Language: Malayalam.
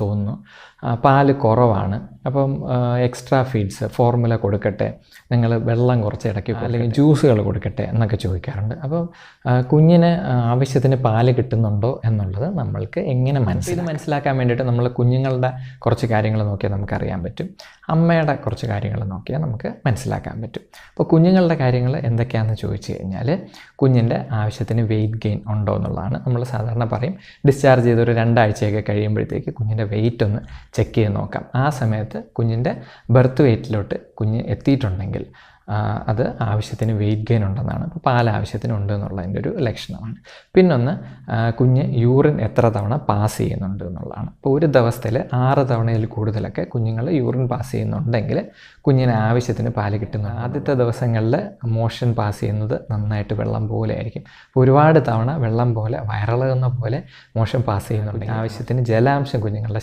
തോന്നുന്നു. പാല് കുറവാണ്, അപ്പം എക്സ്ട്രാ ഫീഡ്സ് ഫോർമുല കൊടുക്കട്ടെ, നിങ്ങൾ വെള്ളം കുറച്ച് ഇടയ്ക്ക് അല്ലെങ്കിൽ ജ്യൂസുകൾ കൊടുക്കട്ടെ എന്നൊക്കെ ചോദിക്കാറുണ്ട്. അപ്പം കുഞ്ഞിന് ആവശ്യത്തിന് പാല് കിട്ടുന്നുണ്ടോ എന്നുള്ളത് നമ്മൾക്ക് എങ്ങനെ മനസ്സിലാക്കാൻ വേണ്ടിയിട്ട് നമ്മൾ കുഞ്ഞുങ്ങളുടെ കുറച്ച് കാര്യങ്ങൾ നോക്കിയാൽ നമുക്കറിയാൻ പറ്റും, അമ്മയുടെ കുറച്ച് കാര്യങ്ങൾ നോക്കിയാൽ നമുക്ക് മനസ്സിലാക്കാൻ പറ്റും. അപ്പോൾ കുഞ്ഞുങ്ങളുടെ കാര്യങ്ങൾ എന്തൊക്കെയാണെന്ന് ചോദിച്ചു കഴിഞ്ഞാൽ, കുഞ്ഞിൻ്റെ ആവശ്യത്തിന് വെയിറ്റ് ഗെയിൻ ഉണ്ടോ എന്നുള്ളതാണ്. നമ്മൾ സാധാരണ പറയും ഡിസ്ചാർജ് ചെയ്തൊരു 2 ആഴ്ചയൊക്കെ കഴിയുമ്പോഴത്തേക്ക് കുഞ്ഞിൻ്റെ വെയിറ്റ് ഒന്ന് ചെക്ക് ചെയ്ത് നോക്കാം. ആ സമയത്ത് കുഞ്ഞിൻ്റെ ബർത്ത് വെയിറ്റിലോട്ട് കുഞ്ഞ് എത്തിയിട്ടുണ്ടെങ്കിൽ അത് ആവശ്യത്തിന് വെയിറ്റ് ഗെയിൻ ഉണ്ടെന്നാണ്, അപ്പോൾ പാൽ ആവശ്യത്തിന് ഉണ്ട് എന്നുള്ളതിൻ്റെ ഒരു ലക്ഷണമാണ്. പിന്നൊന്ന് കുഞ്ഞ് യൂറിൻ എത്ര തവണ പാസ് ചെയ്യുന്നുണ്ട് എന്നുള്ളതാണ്. അപ്പോൾ ഒരു ദിവസത്തിൽ 6 തവണയിൽ കൂടുതലൊക്കെ കുഞ്ഞുങ്ങൾ യൂറിൻ പാസ് ചെയ്യുന്നുണ്ടെങ്കിൽ കുഞ്ഞിന് ആവശ്യത്തിന് പാല് കിട്ടുന്നു. ആദ്യത്തെ ദിവസങ്ങളിൽ മോഷൻ പാസ് ചെയ്യുന്നത് നന്നായിട്ട് വെള്ളം പോലെ ആയിരിക്കും. അപ്പോൾ ഒരുപാട് തവണ വെള്ളം പോലെ വയറിളകുന്ന പോലെ മോഷൻ പാസ് ചെയ്യുന്നുണ്ടെങ്കിൽ ആവശ്യത്തിന് ജലാംശം കുഞ്ഞുങ്ങളുടെ